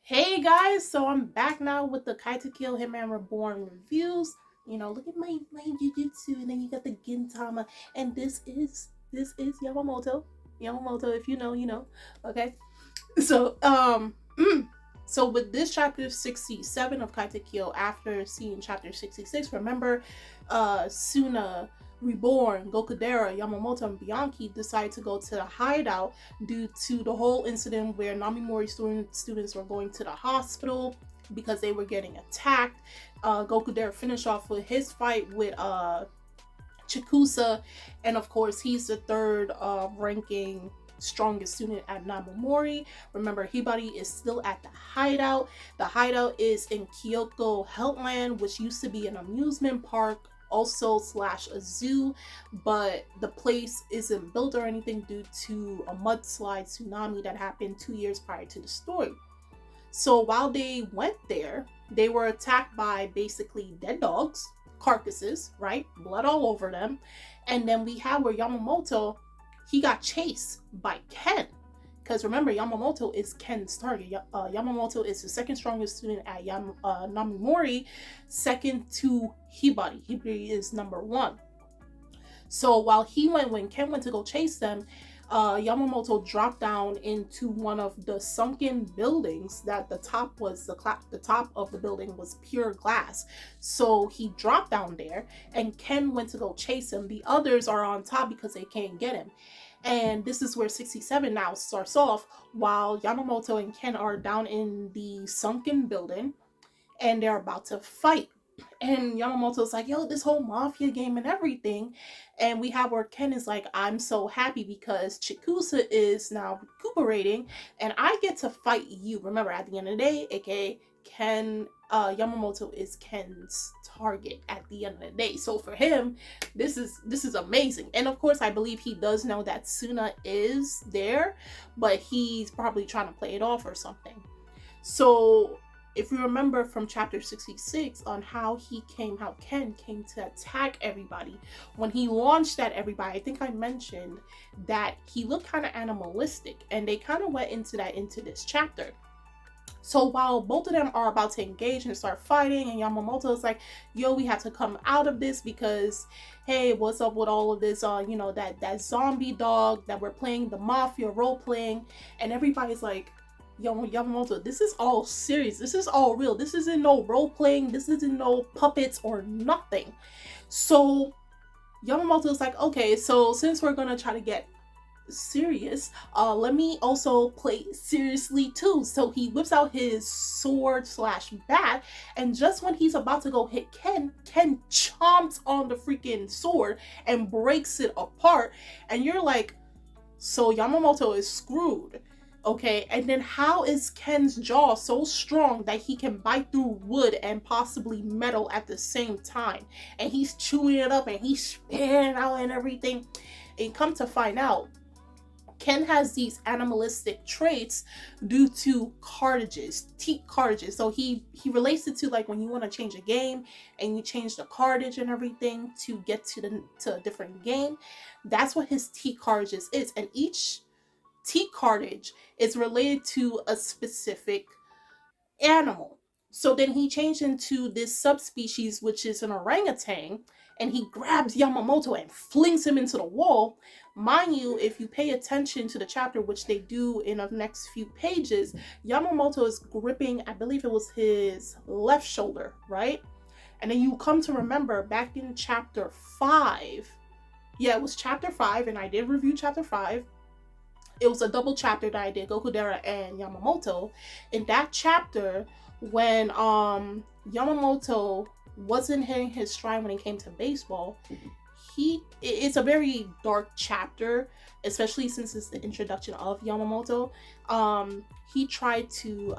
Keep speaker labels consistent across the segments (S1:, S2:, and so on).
S1: Hey guys, so I'm back now with the Katekyo Hitman REBORN reviews. Look at my jujutsu, and then you got the Gintama, and this is Yamamoto. Yamamoto, if you know, you know. Okay, so so with this chapter 67 of Katekyo, after seeing chapter 66, remember, Suna, Reborn, Gokudera, Yamamoto, and Bianchi decided to go to the hideout due to the whole incident where Namimori students were going to the hospital because they were getting attacked. Gokudera finished off with his fight with Chikusa, and of course, he's the third ranking strongest student at Namamori. Remember, Hibari is still at the hideout. The hideout is in Kyoko Healthland, which used to be an amusement park, also slash a zoo, but the place isn't built or anything due to a mudslide tsunami that happened 2 years prior to the story. So while they went there, they were attacked by basically dead dogs, carcasses, right? Blood all over them. And then we have where Yamamoto, he got chased by Ken. Because remember, Yamamoto is Ken's target. Yamamoto is the second strongest student at Namimori, second to Hibari. Hibari is number one. So while when Ken went to go chase them, Yamamoto dropped down into one of the sunken buildings that the top of the building was pure glass. So he dropped down there, and Ken went to go chase him. The others are on top because they can't get him. And this is where 67 now starts off, while Yamamoto and Ken are down in the sunken building and they're about to fight. And Yamamoto's like, yo, this whole mafia game and everything. And we have where Ken is like, I'm so happy because Chikusa is now recuperating and I get to fight you. Remember, at the end of the day, aka Ken, Yamamoto is Ken's target at the end of the day. So for him, this is amazing. And of course, I believe he does know that Suna is there, but he's probably trying to play it off or something. So if you remember from chapter 66 on how Ken came to attack everybody, when he launched at everybody, I think I mentioned that he looked kind of animalistic, and they kind of went into that into this chapter. So while both of them are about to engage and start fighting, and Yamamoto is like, yo, we have to come out of this because, hey, what's up with all of this, that zombie dog that we're playing, the mafia role playing, and everybody's like, Yamamoto, this is all serious. This is all real. This isn't no role playing. This isn't no puppets or nothing. So Yamamoto's like, okay, so since we're gonna try to get serious, let me also play seriously too. So he whips out his sword slash bat, and just when he's about to go hit Ken chomps on the freaking sword and breaks it apart. And you're like, so Yamamoto is screwed. Okay, and then how is Ken's jaw so strong that he can bite through wood and possibly metal at the same time? And he's chewing it up and he's spitting out and everything. And come to find out, Ken has these animalistic traits due to teeth cartridges. So he relates it to like when you want to change a game and you change the cartridge and everything to get to a different game. That's what his teeth cartridges is, and each teeth cartridge is related to a specific animal. So then he changed into this subspecies, which is an orangutan, and he grabs Yamamoto and flings him into the wall. Mind you, if you pay attention to the chapter, which they do in the next few pages, Yamamoto is gripping, I believe it was his left shoulder, right? And then you come to remember back in chapter 5, yeah, it was chapter 5, and I did review chapter 5. It was a double chapter that I did, Gokudera and Yamamoto. In that chapter, when Yamamoto wasn't hitting his stride when it came to baseball, it's a very dark chapter, especially since it's the introduction of Yamamoto. He tried to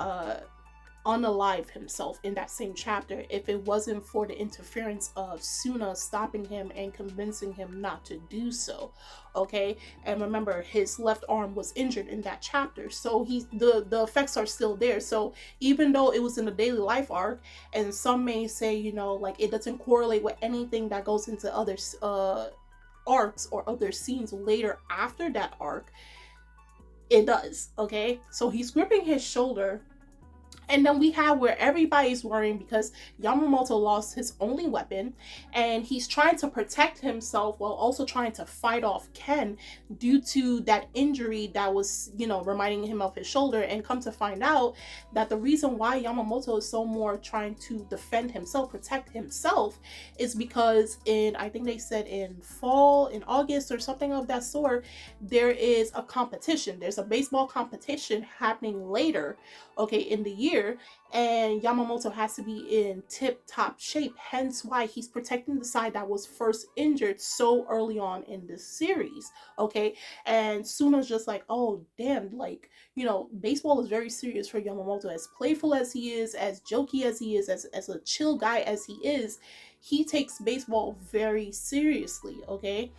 S1: unalive himself in that same chapter if it wasn't for the interference of Suna stopping him and convincing him not to do so. Okay, and remember, his left arm was injured in that chapter, so the effects are still there. So even though it was in the daily life arc, and some may say, like it doesn't correlate with anything that goes into other arcs or other scenes later after that arc, it does. Okay, so he's gripping his shoulder, And then we have where everybody's worrying because Yamamoto lost his only weapon and he's trying to protect himself while also trying to fight off Ken due to that injury that was, reminding him of his shoulder. And come to find out that the reason why Yamamoto is so more trying to defend himself, protect himself, is because I think they said in August or something of that sort, there is a competition. There's a baseball competition happening later, okay, in the year, and Yamamoto has to be in tip-top shape, hence why he's protecting the side that was first injured so early on in this series, okay? And Suna's just like, oh damn, like, baseball is very serious for Yamamoto. As playful as he is, as jokey as he is, as a chill guy as he is, he takes baseball very seriously, okay?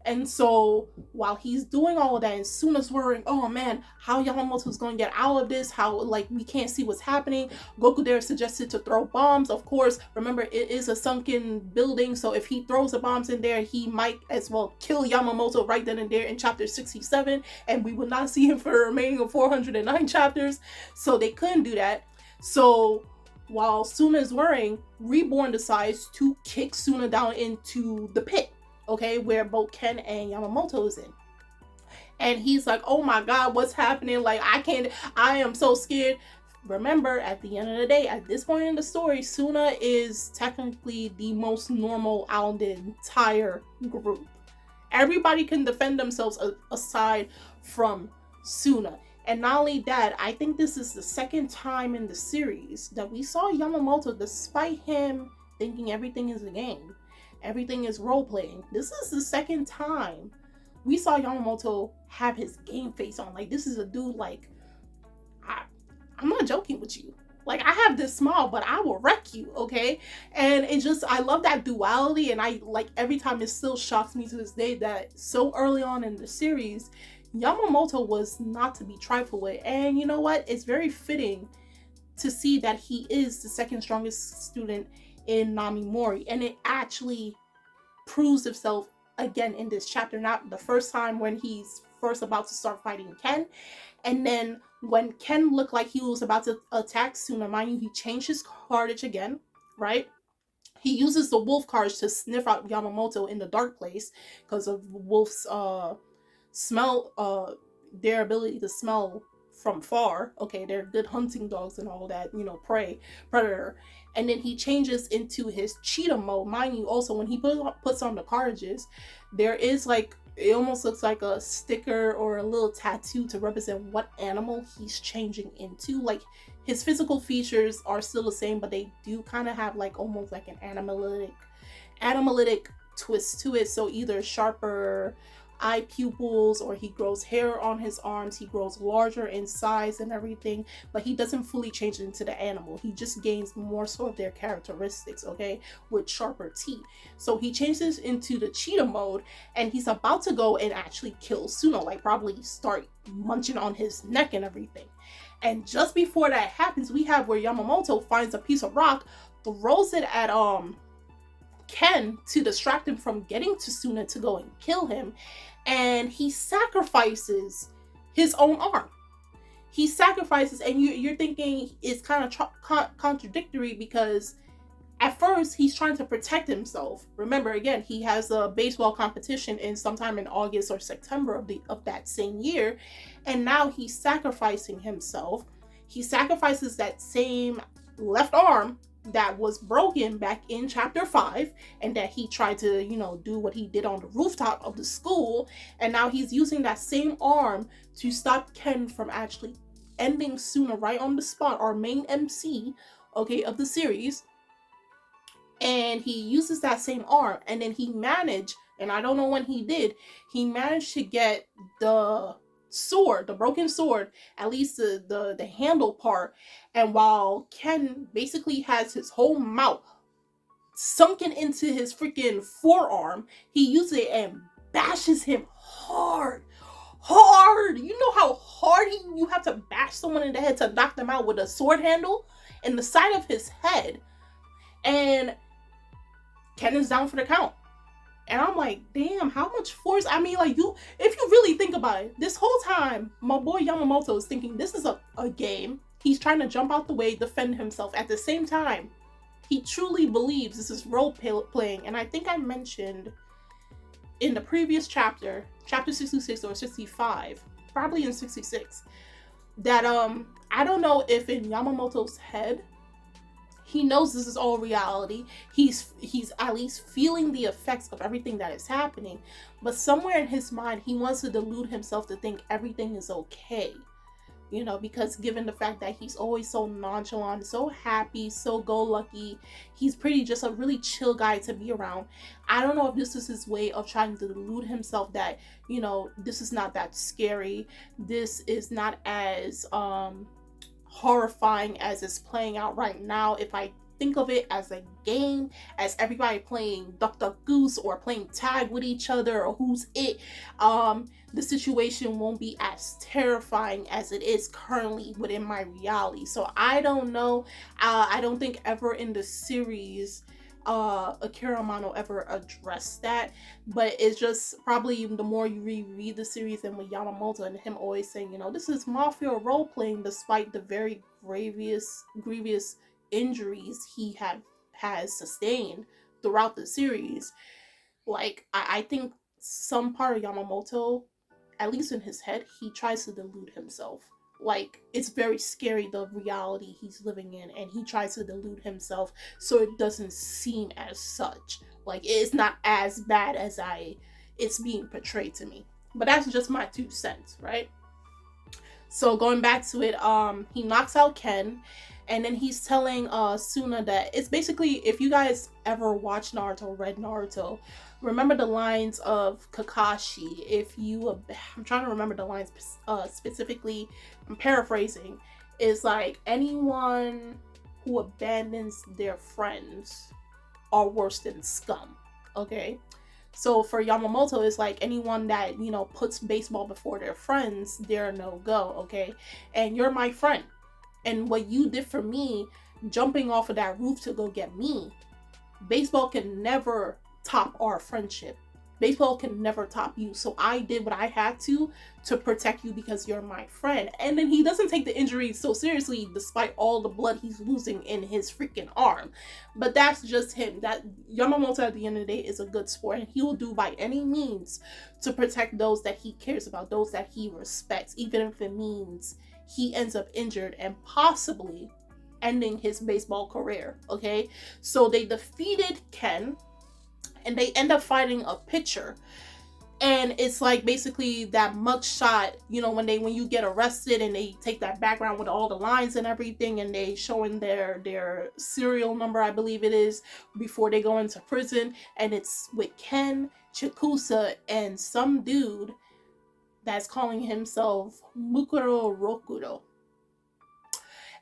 S1: And so while he's doing all of that, and Suna's worrying, oh man, how Yamamoto's going to get out of this, how, like, we can't see what's happening. Goku there suggested to throw bombs. Of course, remember, it is a sunken building, so if he throws the bombs in there, he might as well kill Yamamoto right then and there in chapter 67, and we would not see him for the remaining of 409 chapters, so they couldn't do that. So while Suna is worrying, Reborn decides to kick Suna down into the pit, okay, where both Ken and Yamamoto is in. And he's like, oh my god, what's happening? Like, I am so scared. Remember, at the end of the day, at this point in the story, Suna is technically the most normal out of the entire group. Everybody can defend themselves aside from Suna. And not only that, I think this is the second time in the series that we saw Yamamoto, despite him thinking everything is a game, everything is role-playing, this is the second time we saw Yamamoto have his game face on. Like, this is a dude, like, I'm not joking with you. Like, I have this smile, but I will wreck you, okay? And it just, I love that duality, and I, like, every time it still shocks me to this day that so early on in the series, Yamamoto was not to be trifled with. And you know what? It's very fitting to see that he is the second strongest student in Namimori, and it actually proves itself again in this chapter. Not the first time when he's first about to start fighting Ken, and then when Ken looked like he was about to attack Suna, mind you, he changed his cartage again, right? He uses the wolf cards to sniff out Yamamoto in the dark place because of wolf's smell, their ability to smell from far. Okay, they're good hunting dogs and all that, predator. And then he changes into his cheetah mode. Mind you, also, when he puts on the carriages, there is, like, it almost looks like a sticker or a little tattoo to represent what animal he's changing into. Like, his physical features are still the same, but they do kind of have, like, almost like an animalitic twist to it. So either sharper eye pupils, or he grows hair on his arms, he grows larger in size and everything, but he doesn't fully change into the animal. He just gains more so of their characteristics, okay, with sharper teeth. So he changes into the cheetah mode, and he's about to go and actually kill Suna, like probably start munching on his neck and everything. And just before that happens, we have where Yamamoto finds a piece of rock, throws it at Ken to distract him from getting to Suna to go and kill him, and he sacrifices his own arm. He sacrifices, and you're thinking it's kind of contradictory, because at first he's trying to protect himself. Remember, again, he has a baseball competition in sometime in August or September of that same year, and now he's sacrificing himself. He sacrifices that same left arm that was broken back in chapter 5, and that he tried to, do what he did on the rooftop of the school, and now he's using that same arm to stop Ken from actually ending Suna right on the spot, our main MC, okay, of the series. And he uses that same arm, and then he managed, and I don't know when he managed to get the sword, the broken sword, at least the handle part. And while Ken basically has his whole mouth sunken into his freaking forearm, he uses it and bashes him hard. You know how hard you have to bash someone in the head to knock them out with a sword handle? In the side of his head. And Ken is down for the count. And I'm like, damn, how much force? I mean, like, if you really think about it, this whole time, my boy Yamamoto is thinking this is a game. He's trying to jump out the way, defend himself. At the same time, he truly believes this is role playing. And I think I mentioned in the previous chapter, chapter 66 or 65, probably in 66, that I don't know if in Yamamoto's head he knows this is all reality. He's at least feeling the effects of everything that is happening, but somewhere in his mind he wants to delude himself to think everything is okay. You know, because given the fact that he's always so nonchalant, so happy, so go-lucky, he's pretty just a really chill guy to be around. I don't know if this is his way of trying to delude himself that, you know, this is not that scary. This is not as horrifying as it's playing out right now. If I think of it as a game, as everybody playing Duck Duck Goose or playing tag with each other or who's it, the situation won't be as terrifying as it is currently within my reality. So I don't know. I don't think ever in the series Akira Amano ever addressed that, but it's just probably the more you reread the series and with Yamamoto and him always saying, you know, this is mafia role playing despite the very grievous injuries he has sustained throughout the series. Like I think some part of Yamamoto, at least in his head, he tries to delude himself. Like, it's very scary, the reality he's living in, and he tries to delude himself so it doesn't seem as such. Like, it's not as bad as it's being portrayed to me. But that's just my 2 cents, right? So going back to it, he knocks out Ken, and then he's telling Suna that it's basically, if you guys ever watched Naruto, read Naruto, remember the lines of Kakashi. I'm trying to remember the lines specifically. I'm paraphrasing. It's like, anyone who abandons their friends are worse than scum. Okay. So for Yamamoto, it's like anyone that, you know, puts baseball before their friends, they're a no-go, okay? And you're my friend. And what you did for me, jumping off of that roof to go get me, baseball can never top our friendship. Baseball can never top you. So I did what I had to protect you because you're my friend. And then he doesn't take the injury so seriously despite all the blood he's losing in his freaking arm. But that's just him. That Yamamoto at the end of the day is a good sport, and he will do by any means to protect those that he cares about, those that he respects, even if it means he ends up injured and possibly ending his baseball career. Okay, so they defeated Ken, and they end up fighting a pitcher. And it's like basically that mugshot, you know, when you get arrested and they take that background with all the lines and everything, and they showing their serial number, I believe it is, before they go into prison. And it's with Ken, Chikusa, and some dude that's calling himself Mukuro Rokuro.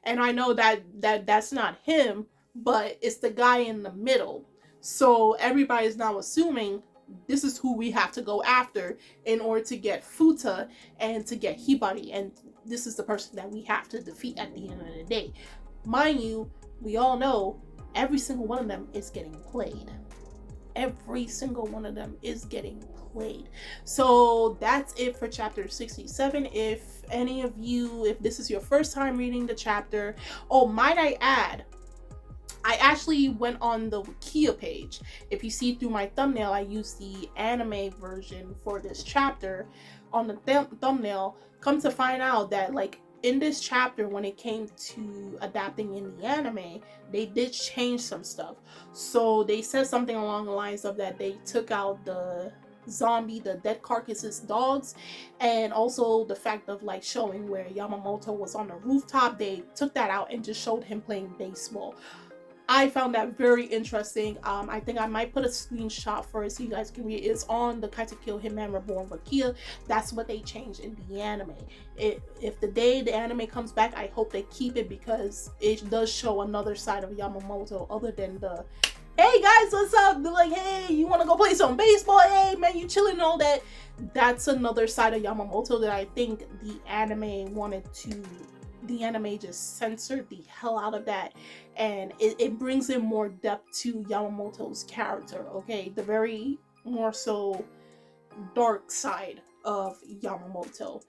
S1: And I know that's not him, but it's the guy in the middle. So everybody's now assuming this is who we have to go after in order to get Futa and to get Hibari. And this is the person that we have to defeat at the end of the day. Mind you, we all know every single one of them is getting played. Every single one of them is getting played. So that's it for chapter 67. If any of you, if this is your first time reading the chapter, oh, might I add, I actually went on the Wikia page. If you see through my thumbnail, I used the anime version for this chapter on the thumbnail. Come to find out that, like, in this chapter, when it came to adapting in the anime, they did change some stuff. So they said something along the lines of that they took out the dead carcasses dogs, and also the fact of like showing where Yamamoto was on the rooftop. They took that out and just showed him playing baseball. I found that very interesting. I think I might put a screenshot for it so you guys can read it. It's on the Katekyo Hitman REBORN Wikia. That's what they changed in the anime. If the day the anime comes back, I hope they keep it, because it does show another side of Yamamoto other than the, hey guys, what's up? They're like, hey, you want to go play some baseball? Hey man, you chilling and all that. That's another side of Yamamoto that I think the anime just censored the hell out of that, and it brings in more depth to Yamamoto's character, okay? The very more so dark side of Yamamoto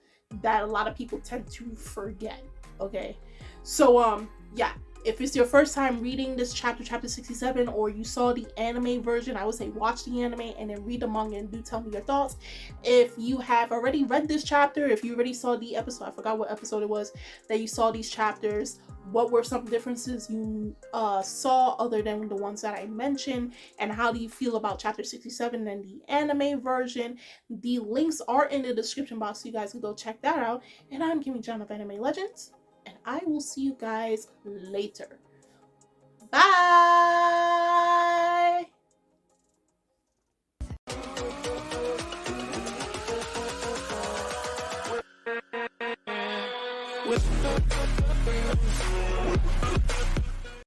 S1: that a lot of people tend to forget, okay? So yeah, if it's your first time reading this chapter 67, or you saw the anime version, I would say watch the anime and then read the manga and do tell me your thoughts. If you have already read this chapter, if you already saw the episode, I forgot what episode it was that you saw these chapters, what were some differences you saw other than the ones that I mentioned, and how do you feel about chapter 67 and the anime version? The links are in the description box, so you guys can go check that out. And I'm Kimmy John of Anime Legends, and I will see you guys later. Bye!